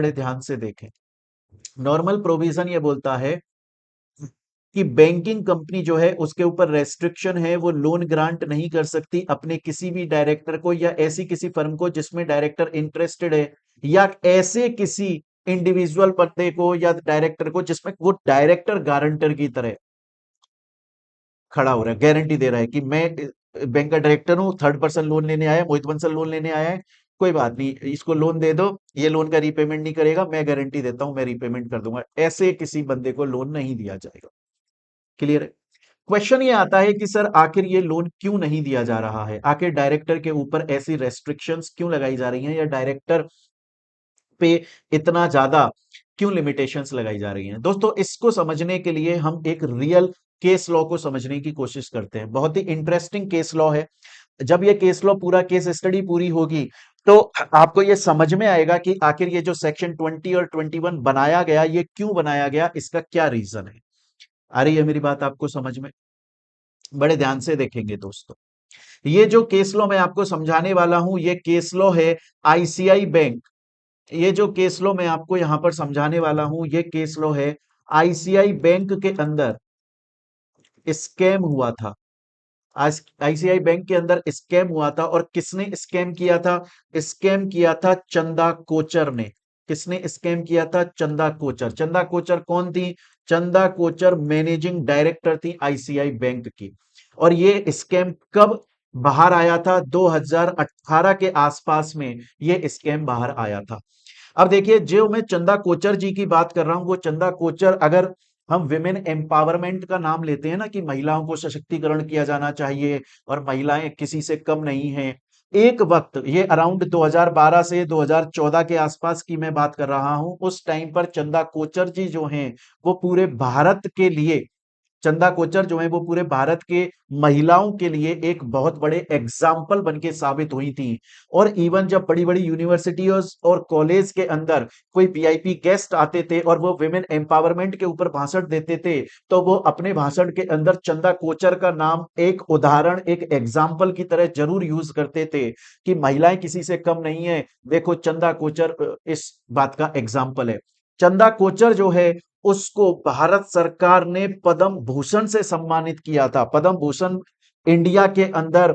बड़े ध्यान से देखें। नॉर्मल प्रोविजन ये बोलता है कि बैंकिंग कंपनी जो है उसके ऊपर रेस्ट्रिक्शन है, वो लोन ग्रांट नहीं कर सकती अपने किसी भी डायरेक्टर को या ऐसी किसी फर्म को जिसमें डायरेक्टर इंटरेस्टेड है, या ऐसे किसी इंडिविजुअल बंदे को या डायरेक्टर को जिसमें वो डायरेक्टर गारंटर की तरह खड़ा हो रहा है, गारंटी दे रहा है कि मैं बैंक का डायरेक्टर हूं, थर्ड पर्सन लोन लेने आया है, मोहित बंसल लोन लेने आया है, कोई बात नहीं, इसको लोन दे दो, ये लोन का रीपेमेंट नहीं करेगा, मैं गारंटी देता हूं, मैं रीपेमेंट कर दूंगा। ऐसे किसी बंदे को लोन नहीं दिया जाएगा। क्लियर है? क्वेश्चन ये आता है कि सर आखिर ये लोन क्यों नहीं दिया जा रहा है, आखिर डायरेक्टर के ऊपर ऐसी रेस्ट्रिक्शंस क्यों लगाई जा रही हैं, या डायरेक्टर पे इतना ज्यादा क्यों लिमिटेशंस लगाई जा रही हैं। दोस्तों, इसको समझने के लिए हम एक रियल केस लॉ को समझने की कोशिश करते हैं। बहुत ही इंटरेस्टिंग केस लॉ है। जब ये केस लॉ पूरा केस स्टडी पूरी होगी तो आपको ये समझ में आएगा कि आखिर ये जो सेक्शन 20 और 21 बनाया गया, ये क्यों बनाया गया, इसका क्या रीजन है। आ रही है मेरी बात आपको समझ में? बड़े ध्यान से देखेंगे दोस्तों। ये जो केस लॉ मैं आपको समझाने वाला हूं, ये केस लॉ है आईसीआई बैंक। ये जो केस लॉ मैं आपको यहां पर समझाने वाला हूं, ये केस लॉ है आईसीआई बैंक के अंदर स्कैम हुआ था। आज आईसीआई बैंक के अंदर स्कैम हुआ था, और किसने स्कैम किया था? स्कैम किया था चंदा कोचर ने। किसने स्कैम किया था? चंदा कोचर। चंदा कोचर कौन थी? चंदा कोचर मैनेजिंग डायरेक्टर थी आईसीआई बैंक की। और ये स्कैम कब बाहर आया था? 2018 के आसपास में ये स्कैम बाहर आया था। अब देखिए, जो मैं चंदा कोचर जी की बात कर रहा हूं, वो चंदा कोचर, अगर हम विमेन एम्पावरमेंट का नाम लेते हैं ना, कि महिलाओं को सशक्तिकरण किया जाना चाहिए और महिलाएं किसी से कम नहीं हैं, एक वक्त ये अराउंड 2012 से 2014 के आसपास की मैं बात कर रहा हूं, उस टाइम पर चंदा कोचर जी जो हैं वो पूरे भारत के लिए, चंदा कोचर जो है वो पूरे भारत के महिलाओं के लिए एक बहुत बड़े एग्जाम्पल बन के साबित हुई थी। और इवन जब बड़ी बड़ी यूनिवर्सिटीज और कॉलेज के अंदर कोई वीआईपी गेस्ट आते थे और वो विमेन एम्पावरमेंट के ऊपर भाषण देते थे, तो वो अपने भाषण के अंदर चंदा कोचर का नाम एक उदाहरण, एक एग्जाम्पल की तरह जरूर यूज करते थे कि महिलाएं किसी से कम नहीं है। देखो, चंदा कोचर इस बात का एग्जाम्पल है। चंदा कोचर जो है उसको भारत सरकार ने पद्म भूषण से सम्मानित किया था। पद्म भूषण इंडिया के अंदर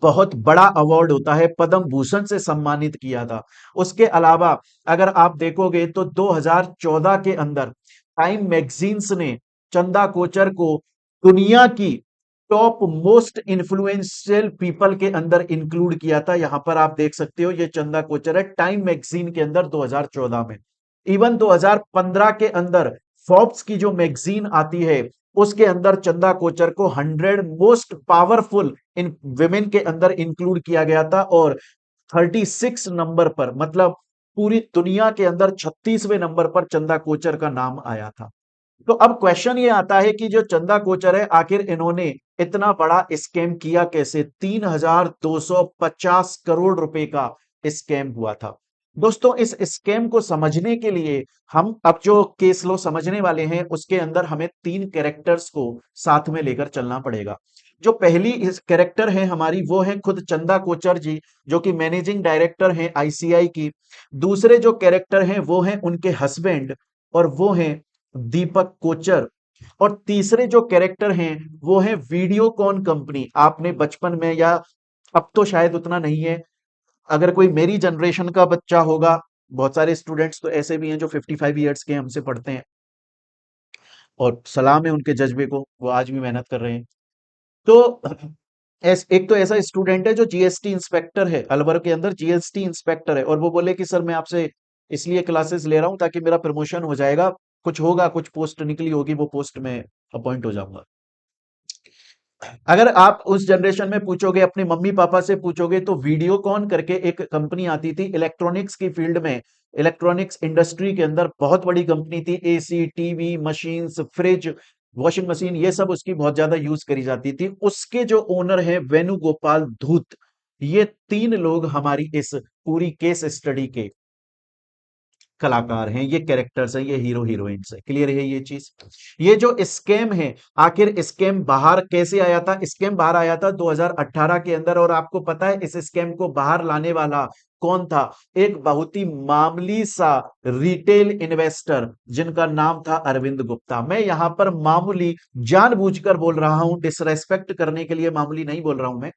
बहुत बड़ा अवार्ड होता है, पद्म भूषण से सम्मानित किया था। उसके अलावा अगर आप देखोगे तो 2014 के अंदर टाइम मैगजीन्स ने चंदा कोचर को दुनिया की टॉप मोस्ट इन्फ्लुएंशियल पीपल के अंदर इंक्लूड किया था। यहां पर आप देख सकते हो, ये चंदा कोचर है टाइम मैगजीन के अंदर 2014 में। इवन 2015 के अंदर फोर्ब्स की जो मैगजीन आती है, उसके अंदर चंदा कोचर को 100 मोस्ट पावरफुल इन विमेन के अंदर इंक्लूड किया गया था। और 36 नंबर पर, मतलब पूरी दुनिया के अंदर 36वें नंबर पर चंदा कोचर का नाम आया था। तो अब क्वेश्चन ये आता है कि जो चंदा कोचर है, आखिर इन्होंने इतना बड़ा स्कैम किया कैसे? 3250 करोड़ रुपए का स्कैम हुआ था। दोस्तों, इस स्कैम को समझने के लिए हम अब जो केस लो समझने वाले हैं, उसके अंदर हमें तीन कैरेक्टर्स को साथ में लेकर चलना पड़ेगा। जो पहली इस कैरेक्टर है हमारी, वो है खुद चंदा कोचर जी, जो कि मैनेजिंग डायरेक्टर हैं आईसीआई की। दूसरे जो कैरेक्टर हैं वो हैं उनके हस्बैंड, और वो हैं दीपक कोचर। और तीसरे जो कैरेक्टर हैं वो है वीडियोकॉन कंपनी। आपने बचपन में, या अब तो शायद उतना नहीं है, अगर कोई मेरी जनरेशन का बच्चा होगा, बहुत सारे स्टूडेंट्स तो ऐसे भी हैं जो 55 ईयर्स के हमसे पढ़ते हैं, और सलाम है उनके जज्बे को, वो आज भी मेहनत कर रहे हैं। तो एक तो ऐसा स्टूडेंट है जो जीएसटी इंस्पेक्टर है, अलवर के अंदर जीएसटी इंस्पेक्टर है, और वो बोले कि सर मैं आपसे इसलिए क्लासेस ले रहा हूं ताकि मेरा प्रमोशन हो जाएगा, कुछ होगा, कुछ पोस्ट निकली होगी, वो पोस्ट में अपॉइंट हो जाऊंगा। अगर आप उस जनरेशन में पूछोगे, अपने मम्मी पापा से पूछोगे, तो वीडियोकॉन करके एक कंपनी आती थी इलेक्ट्रॉनिक्स की फील्ड में, इलेक्ट्रॉनिक्स इंडस्ट्री के अंदर बहुत बड़ी कंपनी थी। AC, TV, machines, fridge, washing machine, ये सब उसकी बहुत ज्यादा यूज करी जाती थी। उसके जो ओनर हैं वेणुगोपाल धूत, ये तीन लोग हमारी इस पूरी केस स्टडी के कलाकार हैं, ये कैरेक्टर्स हैं, ये हीरो हीरोइंस है। क्लियर है ये चीज? ये जो स्कैम है, आखिर स्कैम बाहर कैसे आया था? स्कैम बाहर आया था 2018 के अंदर, और आपको पता है इस स्कैम को बाहर लाने वाला कौन था? एक बहुत ही मामूली सा रिटेल इन्वेस्टर जिनका नाम था अरविंद गुप्ता। मैं यहां पर मामूली जानबूझकर बोल रहा हूं, डिसरेस्पेक्ट करने के लिए मामूली नहीं बोल रहा हूं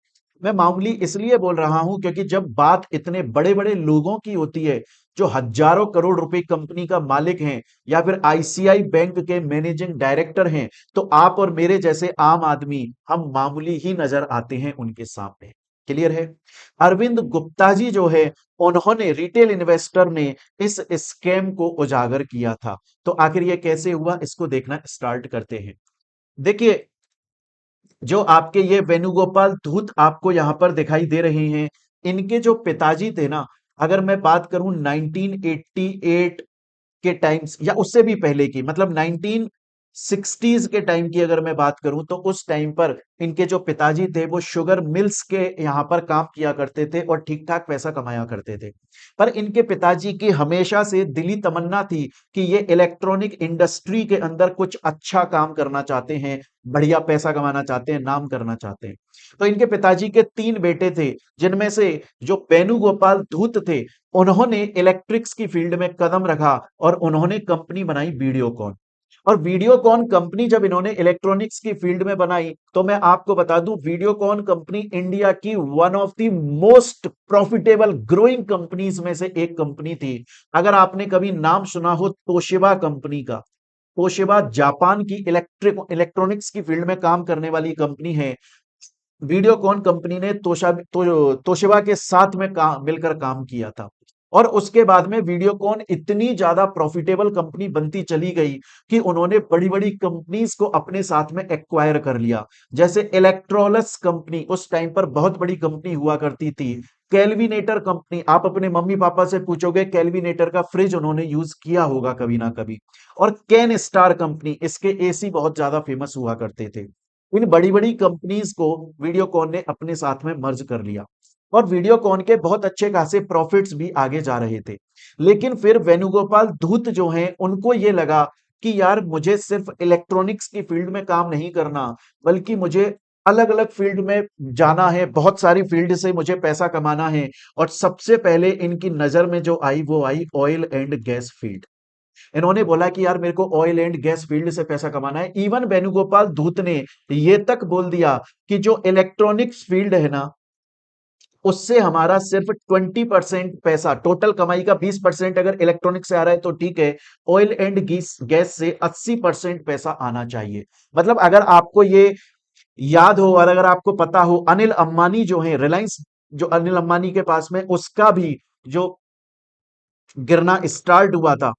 मैं मामूली इसलिए बोल रहा हूं क्योंकि जब बात इतने बड़े बड़े लोगों की होती है जो हजारों करोड़ रुपए कंपनी का मालिक हैं, या फिर आईसीआई बैंक के मैनेजिंग डायरेक्टर हैं, तो आप और मेरे जैसे आम आदमी हम मामूली ही नजर आते हैं उनके सामने। क्लियर है? अरविंद गुप्ता जी जो है, उन्होंने, रिटेल इन्वेस्टर ने इस स्कैम को उजागर किया था। तो आखिर ये कैसे हुआ, इसको देखना स्टार्ट करते हैं। देखिए, जो आपके ये वेणुगोपाल धूत आपको यहां पर दिखाई दे रहे हैं, इनके जो पिताजी थे ना, अगर मैं बात करूं 1988 के टाइम्स या उससे भी पहले की, मतलब 1960s के टाइम की अगर मैं बात करूं, तो उस टाइम पर इनके जो पिताजी थे वो शुगर मिल्स के यहां पर काम किया करते थे और ठीक ठाक पैसा कमाया करते थे। पर इनके पिताजी की हमेशा से दिली तमन्ना थी कि ये इलेक्ट्रॉनिक इंडस्ट्री के अंदर कुछ अच्छा काम करना चाहते हैं, बढ़िया पैसा कमाना चाहते हैं, नाम करना चाहते हैं। तो इनके पिताजी के 3 बेटे थे, जिनमें से जो वेणुगोपाल धूत थे, उन्होंने इलेक्ट्रिक्स की फील्ड में कदम रखा और उन्होंने कंपनी बनाई वीडियोकॉन। और वीडियोकॉन कंपनी जब इन्होंने इलेक्ट्रॉनिक्स की फील्ड में बनाई, तो मैं आपको बता दूं, वीडियोकॉन कंपनी इंडिया की one of the most profitable growing companies में से एक कंपनी थी। अगर आपने कभी नाम सुना हो तोशिबा कंपनी का, तोशिबा जापान की इलेक्ट्रॉनिक्स की फील्ड में काम करने वाली कंपनी है। वीडियोकॉन कंपनी ने तोशिबा के साथ में मिलकर काम किया था। और उसके बाद में वीडियोकॉन इतनी ज्यादा प्रॉफिटेबल कंपनी बनती चली गई कि उन्होंने बड़ी बड़ी कंपनीज को अपने साथ में एक्वायर कर लिया। जैसे इलेक्ट्रोलस कंपनी उस टाइम पर बहुत बड़ी कंपनी हुआ करती थी। कैलविनेटर कंपनी, आप अपने मम्मी पापा से पूछोगे, कैलविनेटर का फ्रिज उन्होंने यूज किया होगा कभी ना कभी। और कैन स्टार कंपनी, इसके एसी बहुत ज्यादा फेमस हुआ करते थे। इन बड़ी बड़ी कंपनीज को वीडियोकॉन ने अपने साथ में मर्ज कर लिया, और वीडियोकॉन के बहुत अच्छे खासे प्रॉफिट्स भी आगे जा रहे थे। लेकिन फिर वेणुगोपाल धूत जो हैं, उनको ये लगा कि यार मुझे सिर्फ इलेक्ट्रॉनिक्स की फील्ड में काम नहीं करना, बल्कि मुझे अलग अलग फील्ड में जाना है, बहुत सारी फील्ड से मुझे पैसा कमाना है। और सबसे पहले इनकी नजर में जो आई वो आई ऑयल एंड गैस फील्ड। इन्होंने बोला कि यार मेरे को ऑयल एंड गैस फील्ड से पैसा कमाना है। इवन वेणुगोपाल धूत ने ये तक बोल दिया कि जो इलेक्ट्रॉनिक्स फील्ड है ना, उससे हमारा सिर्फ 20% पैसा, टोटल कमाई का 20% अगर इलेक्ट्रॉनिक से आ रहा है तो ठीक है, ऑयल एंड गैस गैस से 80% पैसा आना चाहिए। मतलब अगर आपको ये याद हो और अगर आपको पता हो, अनिल अंबानी जो है, रिलायंस जो अनिल अंबानी के पास में, उसका भी जो गिरना स्टार्ट हुआ था,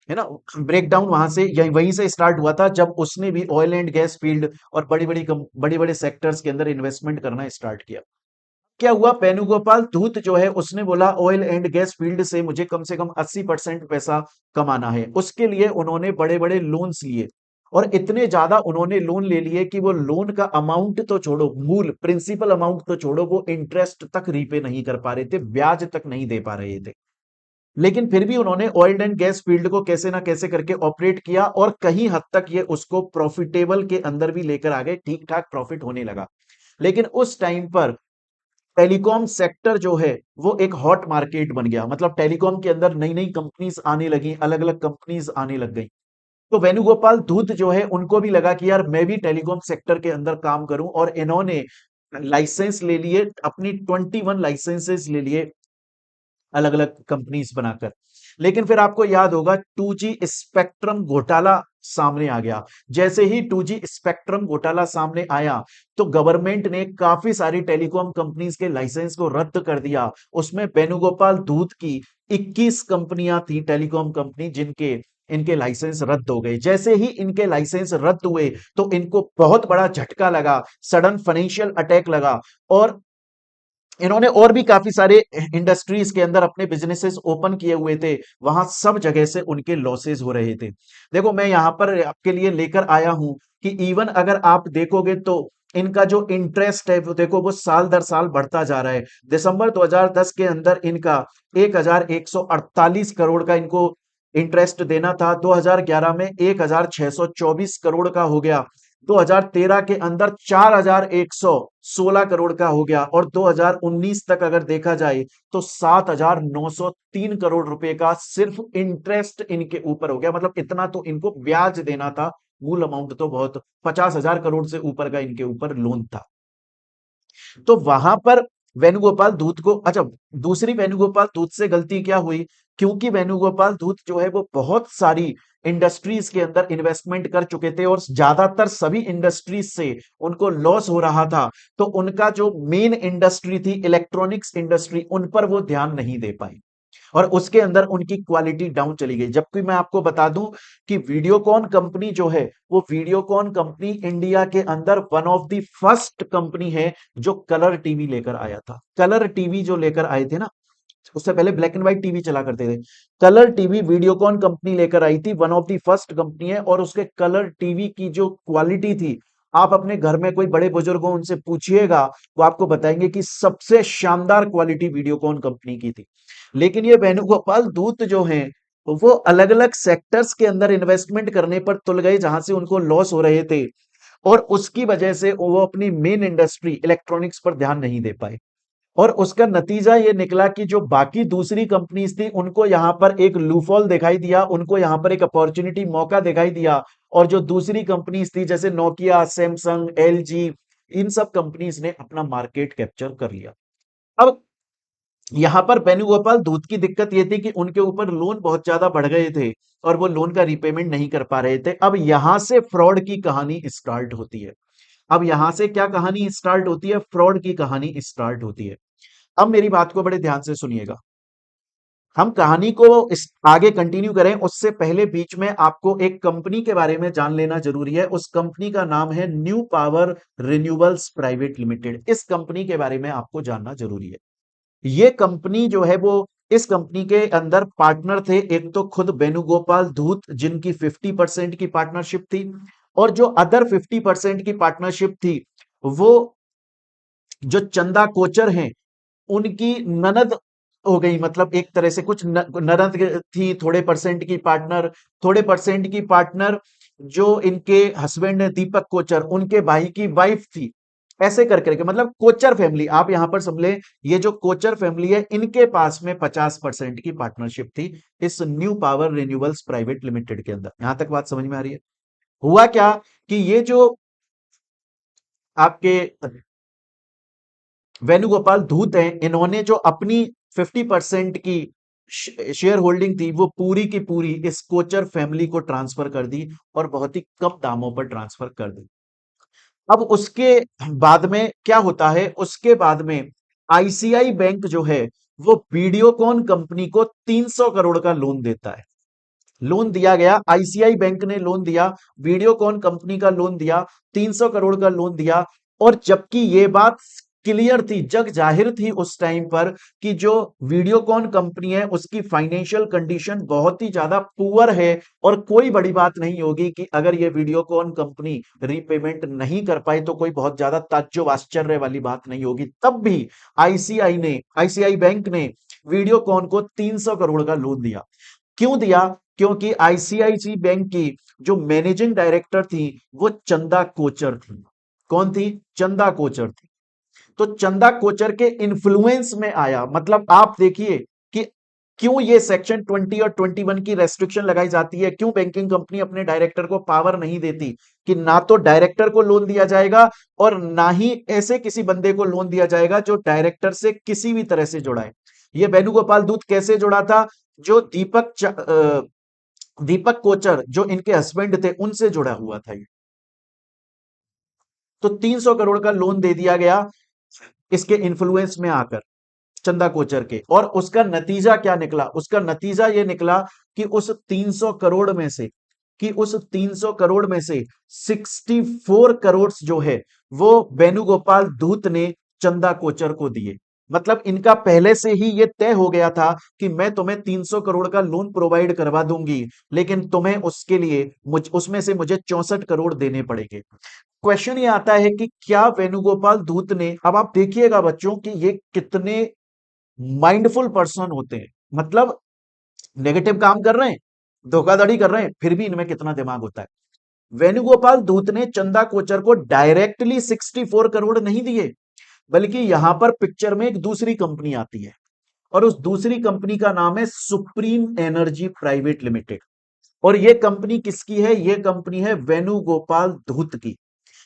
है ना, ब्रेकडाउन वहां से, यही वहीं से स्टार्ट हुआ था जब उसने भी ऑयल एंड गैस फील्ड और बड़ी बड़ी सेक्टर्स के अंदर इन्वेस्टमेंट करना स्टार्ट किया। क्या हुआ, वेणुगोपाल धूत जो है उसने बोला ऑयल एंड गैस फील्ड से मुझे कम से कम 80% पैसा कमाना है। उसके लिए उन्होंने बड़े बड़े लोन्स लिए, और इतने ज्यादा उन्होंने लोन ले लिए कि वो लोन का अमाउंट तो छोड़ो, मूल प्रिंसिपल अमाउंट तो छोड़ो, वो इंटरेस्ट तक रीपे नहीं कर पा रहे थे, ब्याज तक नहीं दे पा रहे थे। लेकिन फिर भी उन्होंने ऑयल एंड गैस फील्ड को कैसे ना कैसे करके ऑपरेट किया, और कहीं हद तक ये उसको प्रॉफिटेबल के अंदर भी लेकर आ गए, ठीक ठाक प्रॉफिट होने लगा। लेकिन उस टाइम पर टेलीकॉम सेक्टर जो है वो एक हॉट मार्केट बन गया, मतलब टेलीकॉम के अंदर नई नई कंपनीज आने लगी, अलग अलग कंपनीज आने लग गई। तो वेणुगोपाल धूत जो है उनको भी लगा कि यार मैं भी टेलीकॉम सेक्टर के अंदर काम करूं, और इन्होंने लाइसेंस ले लिए, अपनी 21 लाइसेंसेस ले लिए अलग अलग कंपनीज बनाकर। लेकिन फिर आपको याद होगा 2G स्पेक्ट्रम घोटाला सामने आ गया। जैसे ही 2G स्पेक्ट्रम घोटाला सामने आया, तो गवर्नमेंट ने काफी सारी टेलीकॉम कंपनीज के लाइसेंस को रद्द कर दिया। उसमें वेणुगोपाल धूत की 21 कंपनियां थी, टेलीकॉम कंपनी, जिनके इनके लाइसेंस रद्द हो गए। जैसे ही इनके लाइसेंस रद्द हुए, तो इनको बहुत बड़ा झटका लगा, सडन फाइनेंशियल अटैक लगा। और इन्होंने और भी काफी सारे इंडस्ट्रीज के अंदर अपने बिजनेसेस ओपन किए हुए थे, वहां सब जगह से उनके लॉसेस हो रहे थे। देखो, मैं यहां पर आपके लिए लेकर आया हूं कि इवन अगर आप देखोगे तो इनका जो इंटरेस्ट है वो देखो, वो साल दर साल बढ़ता जा रहा है। दिसंबर 2010 के अंदर इनका 1148 करोड़ का इनको इंटरेस्ट देना था, 2011 में 1624 करोड़ का हो गया, 2013 के अंदर 4116 करोड़ का हो गया, और 2019 तक अगर देखा जाए तो 7903 करोड़ रुपए का सिर्फ इंटरेस्ट इनके ऊपर हो गया। मतलब इतना तो इनको ब्याज देना था, मूल अमाउंट तो बहुत 50,000 करोड़ से ऊपर का इनके ऊपर लोन था। तो वहां पर वेणुगोपाल धूत को, अच्छा, दूसरी वेणुगोपाल धूत से गलती क्या हुई, क्योंकि वेणुगोपाल धूत जो है वो बहुत सारी इंडस्ट्रीज के अंदर इन्वेस्टमेंट कर चुके थे और ज्यादातर सभी इंडस्ट्रीज से उनको लॉस हो रहा था, तो उनका जो मेन इंडस्ट्री थी इलेक्ट्रॉनिक्स इंडस्ट्री, उन पर वो ध्यान नहीं दे पाए और उसके अंदर उनकी क्वालिटी डाउन चली गई। जबकि मैं आपको बता दूं कि वीडियोकॉन कंपनी जो है, वो वीडियोकॉन कंपनी इंडिया के अंदर one of the first company है जो कलर टीवी लेकर आया था। कलर टीवी जो लेकर आए थे ना, उससे पहले ब्लैक एंड व्हाइट टीवी चला करते थे, कलर टीवी वीडियोकॉन कंपनी लेकर आई थी, one of the first company है। और उसके कलर टीवी की जो क्वालिटी थी, आप अपने घर में कोई बड़े बुजुर्ग हो उनसे पूछिएगा, वो आपको बताएंगे कि सबसे शानदार क्वालिटी वीडियोकॉन कंपनी की थी। लेकिन ये वेणुगोपाल दूत जो हैं, वो अलग अलग सेक्टर्स के अंदर इन्वेस्टमेंट करने पर तुल गए जहां से उनको लॉस हो रहे थे, और उसकी वजह से वो अपनी मेन इंडस्ट्री इलेक्ट्रॉनिक्स पर ध्यान नहीं दे पाए। और उसका नतीजा ये निकला कि जो बाकी दूसरी कंपनीज थी उनको यहां पर एक लूफॉल दिखाई दिया, उनको यहां पर एक अपॉर्चुनिटी मौका दिखाई दिया, और जो दूसरी कंपनीज थी जैसे नोकिया, सैमसंग, एलजी, इन सब कंपनीज ने अपना मार्केट कैप्चर कर लिया। अब यहां पर वेणुगोपाल धूत की दिक्कत ये थी कि उनके ऊपर लोन बहुत ज्यादा बढ़ गए थे और वो लोन का रीपेमेंट नहीं कर पा रहे थे। अब यहां से फ्रॉड की कहानी स्टार्ट होती है। अब यहां से क्या कहानी स्टार्ट होती है, फ्रॉड की कहानी स्टार्ट होती है। अब मेरी बात को बड़े ध्यान से सुनिएगा। हम कहानी को आगे कंटिन्यू करें उससे पहले बीच में आपको एक कंपनी के बारे में जान लेना जरूरी है। उस कंपनी का नाम है new power renewables private limited. इस कंपनी के बारे में आपको जानना जरूरी है। ये कंपनी जो है वो, इस कंपनी के अंदर पार्टनर थे, एक तो खुद वेणुगोपाल धूत जिनकी 50% की पार्टनरशिप थी, और जो अदर 50% की पार्टनरशिप थी वो जो चंदा कोचर हैं उनकी ननद हो गई। मतलब एक तरह से कुछ ननद थी, थोड़े परसेंट की पार्टनर, थोड़े परसेंट की पार्टनर जो इनके हस्बैंड है दीपक कोचर, उनके भाई की वाइफ थी। ऐसे कर करके मतलब कोचर फैमिली, आप यहां पर समझे, ये जो कोचर फैमिली है इनके पास में 50% की पार्टनरशिप थी इस new power renewables private limited के अंदर। यहां तक बात समझ में आ रही है? हुआ क्या कि ये जो आपके वेणुगोपाल धूत हैं, इन्होंने जो अपनी 50% की शेयर होल्डिंग थी वो पूरी की पूरी इस कोचर फैमिली को ट्रांसफर कर दी, और बहुत ही कम दामों पर ट्रांसफर कर दी। अब उसके बाद में क्या होता है, उसके बाद में आईसीआई बैंक जो है वो वीडियोकॉन कंपनी को 300 करोड़ का लोन देता है। लोन दिया गया, आईसीआई बैंक ने लोन दिया, वीडियोकॉन कंपनी का लोन दिया, 300 करोड़ का लोन दिया। और जबकि ये बात क्लियर थी, जग जाहिर थी उस टाइम पर, कि जो वीडियोकॉन कंपनी है उसकी फाइनेंशियल कंडीशन बहुत ही ज्यादा पुअर है, और कोई बड़ी बात नहीं होगी कि अगर ये वीडियोकॉन कंपनी रीपेमेंट नहीं कर पाई तो कोई बहुत ज्यादा ताज्जुब आश्चर्य वाली बात नहीं होगी। तब भी आईसीआई बैंक ने वीडियोकॉन को 300 करोड़ का लोन दिया। क्यों दिया? क्योंकि आईसीआईसी बैंक की जो मैनेजिंग डायरेक्टर थी वो चंदा कोचर थी। कौन थी? चंदा कोचर थी। तो चंदा कोचर के इन्फ्लुएंस में आया। मतलब आप देखिए कि क्यों ये सेक्शन 20 और 21 की रेस्ट्रिक्शन लगाई जाती है, क्यों बैंकिंग कंपनी अपने डायरेक्टर को पावर नहीं देती कि ना तो डायरेक्टर को लोन दिया जाएगा और ना ही ऐसे किसी बंदे को लोन दिया जाएगा जो डायरेक्टर से किसी भी तरह से जुड़ा है। ये वेणुगोपाल दूत कैसे जुड़ा था? जो दीपक कोचर जो इनके हस्बैंड थे उनसे जुड़ा हुआ था ये। तो 300 करोड़ का लोन दे दिया गया इसके इन्फ्लुएंस में आकर, चंदा कोचर के। और उसका नतीजा क्या निकला? उसका नतीजा यह निकला कि उस 300 करोड़ में से, 64 करोड़ जो है वो वेणुगोपाल धूत ने चंदा कोचर को दिए। मतलब इनका पहले से ही यह तय हो गया था कि मैं तुम्हें 300 करोड़ का लोन प्रोवाइड करवा दूंगी, लेकिन तुम्हें उसके लिए उसमें से मुझे 64 करोड़ देने पड़ेंगे। क्वेश्चन ये आता है कि क्या वेणुगोपाल धूत ने, अब आप देखिएगा बच्चों कि ये कितने माइंडफुल पर्सन होते हैं। मतलब नेगेटिव काम कर रहे हैं, धोखाधड़ी कर रहे हैं, फिर भी इनमें कितना दिमाग होता है। वेणुगोपाल धूत ने चंदा कोचर को डायरेक्टली 64 करोड़ नहीं दिए, बल्कि यहां पर पिक्चर में एक दूसरी कंपनी आती है, और उस दूसरी कंपनी का नाम है सुप्रीम एनर्जी प्राइवेट लिमिटेड। और यह कंपनी किसकी है? यह कंपनी है वेणुगोपाल धूत की।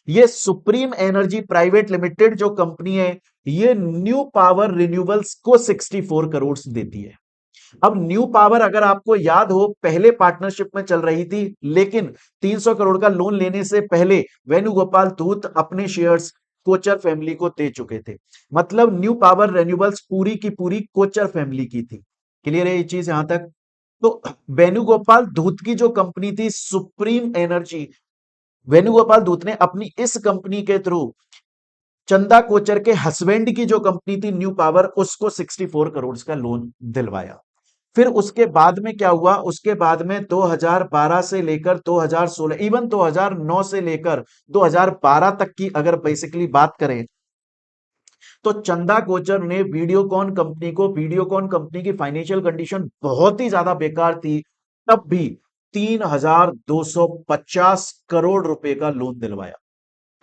ये सुप्रीम एनर्जी प्राइवेट लिमिटेड जो कंपनी है, ये न्यू पावर रिन्यूएबल्स को 64 करोड़ देती है। अब न्यू पावर अगर आपको याद हो, पहले पार्टनरशिप में चल रही थी, लेकिन 300 करोड़ का लोन लेने से पहले वेणुगोपाल धूत अपने शेयर्स कोचर फैमिली को दे चुके थे। मतलब न्यू पावर रिन्यूएबल्स पूरी की पूरी कोचर फैमिली की थी। क्लियर है ये चीज यहां तक? तो वेणुगोपाल धूत की जो कंपनी थी सुप्रीम एनर्जी, वेणुगोपाल धूत ने अपनी इस कंपनी के थ्रू चंदा कोचर के हस्बैंड की जो कंपनी थी न्यू पावर, उसको 64 करोड़ का लोन दिलवाया। फिर उसके बाद में क्या हुआ? उसके बाद में 2012 से लेकर 2016, इवन 2009 से लेकर 2012 तक की अगर बेसिकली बात करें, तो चंदा कोचर ने वीडियोकॉन कंपनी की फाइनेंशियल कंडीशन बहुत ही ज्यादा बेकार थी, तब भी 3,250 करोड़ रुपए का लोन दिलवाया।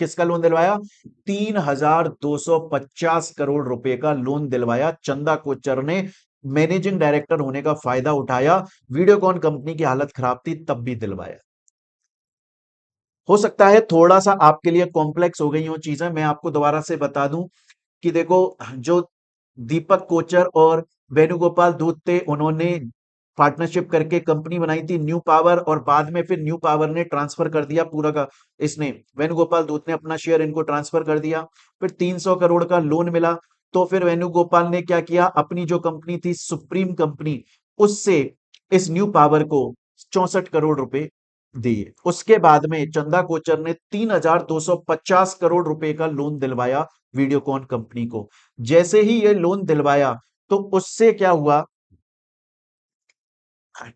किसका लोन दिलवाया? 3,250 करोड़ रुपए का लोन दिलवाया चंदा कोचर ने। मैनेजिंग डायरेक्टर होने का फायदा उठाया, वीडियोकॉन कंपनी की हालत खराब थी तब भी दिलवाया। हो सकता है थोड़ा सा आपके लिए कॉम्प्लेक्स हो गई हो चीजें, मैं आपको दोबारा से बता दूं कि देखो, जो दीपक कोचर और वेणुगोपाल धूत थे, उन्होंने पार्टनरशिप करके कंपनी बनाई थी न्यू पावर, और बाद में फिर न्यू पावर ने ट्रांसफर कर दिया पूरा का, इसने वेणुगोपाल धूत ने अपना शेयर इनको ट्रांसफर कर दिया। फिर 300 करोड़ का लोन मिला, तो फिर वेणुगोपाल ने क्या किया? अपनी जो कंपनी थी सुप्रीम कंपनी, उससे इस न्यू पावर को 64 करोड़ रुपए दिए। उसके बाद में चंदा कोचर ने 3,250 करोड़ रुपए का लोन दिलवाया वीडियोकॉन कंपनी को। जैसे ही ये लोन दिलवाया, तो उससे क्या हुआ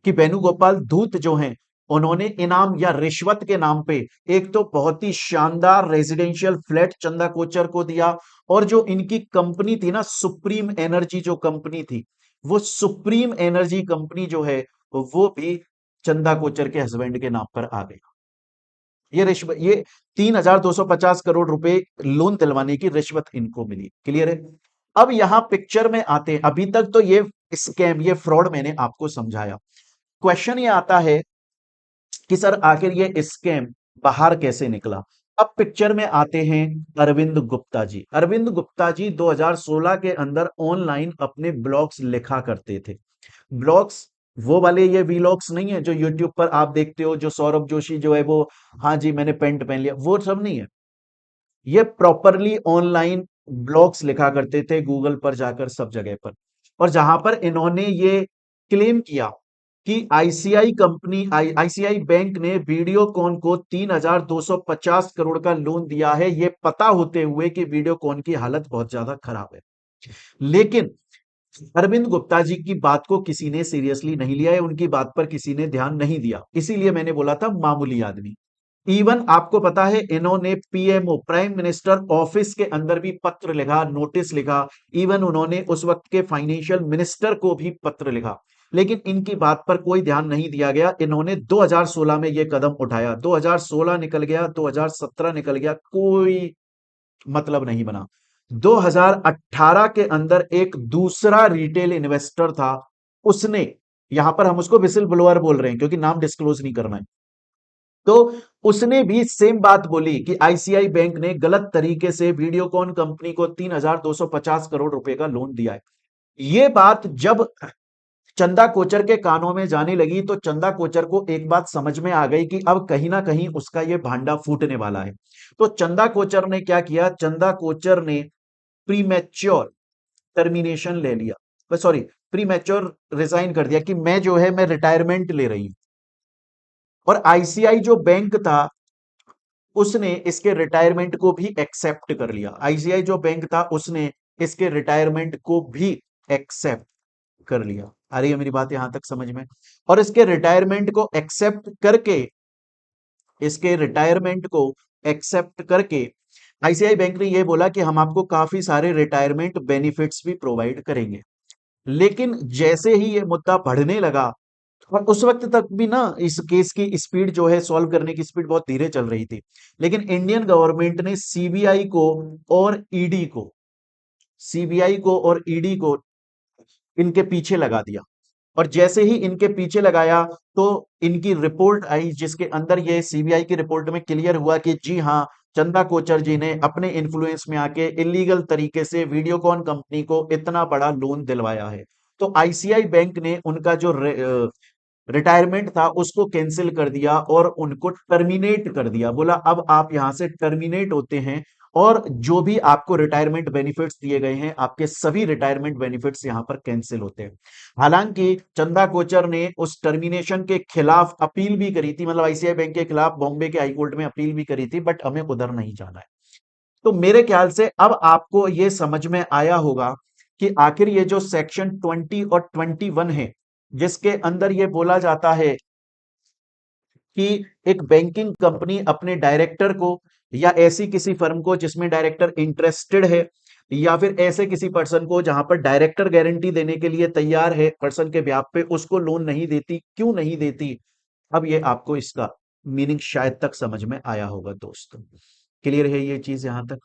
कि वेणुगोपाल धूत जो हैं, उन्होंने इनाम या रिश्वत के नाम पे एक तो बहुत ही शानदार रेजिडेंशियल फ्लैट चंदा कोचर को दिया, और जो इनकी कंपनी थी ना सुप्रीम एनर्जी जो कंपनी थी, वो सुप्रीम एनर्जी कंपनी जो है, वो भी चंदा कोचर के हस्बैंड के नाम पर आ गई। ये 3,250 करोड़ रुपए लोन दिलवाने की रिश्वत इनको मिली। क्लियर है? अब यहां पिक्चर में आते हैं, अभी तक तो ये स्कैम, ये फ्रॉड मैंने आपको समझाया। क्वेश्चन ये आता है कि सर आखिर ये स्कैम बाहर कैसे निकला? अब पिक्चर में आते हैं अरविंद गुप्ता जी। अरविंद गुप्ता जी 2016 के अंदर ऑनलाइन अपने ब्लॉग्स लिखा करते थे। ब्लॉग्स वो वाले ये वीलॉग्स नहीं है जो यूट्यूब पर आप देखते हो, जो सौरभ जोशी जो है वो, हाँ जी मैंने पेंट पहन लिया, वो सब नहीं है। ये प्रॉपरली ऑनलाइन ब्लॉग्स लिखा करते थे, गूगल पर जाकर सब जगह पर। और जहां पर इन्होंने ये क्लेम किया कि आईसीआई कंपनी, आईसीआई बैंक ने वीडियोकॉन को 3,250 करोड़ का लोन दिया है, ये पता होते हुए कि वीडियोकॉन की हालत बहुत ज्यादा खराब है। लेकिन अरविंद गुप्ता जी की बात को किसी ने सीरियसली नहीं लिया है, उनकी बात पर किसी ने ध्यान नहीं दिया, इसीलिए मैंने बोला था मामूली आदमी। इवन आपको पता है इन्होंने पीएमओ, प्राइम मिनिस्टर ऑफिस के अंदर भी पत्र लिखा, नोटिस लिखा, इवन उन्होंने उस वक्त के फाइनेंशियल मिनिस्टर को भी पत्र लिखा, लेकिन इनकी बात पर कोई ध्यान नहीं दिया गया। इन्होंने 2016 में यह कदम उठाया, 2016 निकल गया, 2017 निकल गया, कोई मतलब नहीं बना। 2018 के अंदर एक दूसरा रिटेल इन्वेस्टर था, उसने, यहां पर हम उसको विसिल ब्लोअर बोल रहे हैं क्योंकि नाम डिस्क्लोज नहीं करना है, तो उसने भी सेम बात बोली कि आईसीआई बैंक ने गलत तरीके से वीडियोकॉन कंपनी को 3,250 करोड़ रुपए का लोन दिया है। ये बात जब चंदा कोचर के कानों में जाने लगी, तो चंदा कोचर को एक बात समझ में आ गई कि अब कहीं ना कहीं उसका ये भांडा फूटने वाला है। तो चंदा कोचर ने क्या किया? चंदा कोचर ने प्रीमेच्योर टर्मिनेशन ले लिया, सॉरी, प्रीमेच्योर रिजाइन कर दिया कि मैं जो है मैं रिटायरमेंट ले रही हूं। और आईसीआई जो बैंक था, उसने इसके रिटायरमेंट को भी एक्सेप्ट कर लिया। आईसीआई जो बैंक था, उसने इसके रिटायरमेंट को भी एक्सेप्ट कर लिया। आ रही है मेरी बात यहां तक समझ में? और इसके रिटायरमेंट को एक्सेप्ट करके, इसके रिटायरमेंट को एक्सेप्ट करके आईसीआई बैंक ने यह बोला कि हम आपको काफी सारे रिटायरमेंट बेनिफिट्स भी प्रोवाइड करेंगे। लेकिन जैसे ही यह मुद्दा बढ़ने लगा, और उस वक्त तक भी ना इस केस की स्पीड जो है, सॉल्व करने की स्पीड बहुत धीरे चल रही थी। लेकिन इंडियन गवर्नमेंट ने और ईडी को सीबीआई को और ईडी को इनके पीछे लगा दिया। और जैसे ही इनके पीछे लगाया तो इनकी रिपोर्ट आई, जिसके अंदर ये सीबीआई की रिपोर्ट में क्लियर हुआ कि जी हाँ, चंदा कोचर जी ने अपने इन्फ्लुएंस में आके इलीगल तरीके से वीडियोकॉन कंपनी को इतना बड़ा लोन दिलवाया है। तो आईसीआई बैंक ने उनका जो रिटायरमेंट था उसको कैंसिल कर दिया और उनको टर्मिनेट कर दिया। बोला अब आप यहां से टर्मिनेट होते हैं, और जो भी आपको रिटायरमेंट बेनिफिट्स दिए गए हैं, आपके सभी रिटायरमेंट बेनिफिट्स यहां पर कैंसिल होते हैं। हालांकि चंदा कोचर ने उस टर्मिनेशन के खिलाफ अपील भी करी थी, मतलब आईसीआई बैंक के खिलाफ बॉम्बे के हाईकोर्ट में अपील भी करी थी, बट हमें उधर नहीं जाना है। तो मेरे ख्याल से अब आपको यह समझ में आया होगा कि आखिर ये जो सेक्शन 20 और 21 है, जिसके अंदर यह बोला जाता है कि एक बैंकिंग कंपनी अपने डायरेक्टर को या ऐसी किसी फर्म को जिसमें डायरेक्टर इंटरेस्टेड है, या फिर ऐसे किसी पर्सन को जहां पर डायरेक्टर गारंटी देने के लिए तैयार है पर्सन के ब्याह पे, उसको लोन नहीं देती। क्यों नहीं देती? अब ये आपको इसका मीनिंग शायद तक समझ में आया होगा दोस्तों। क्लियर है ये चीज यहां तक?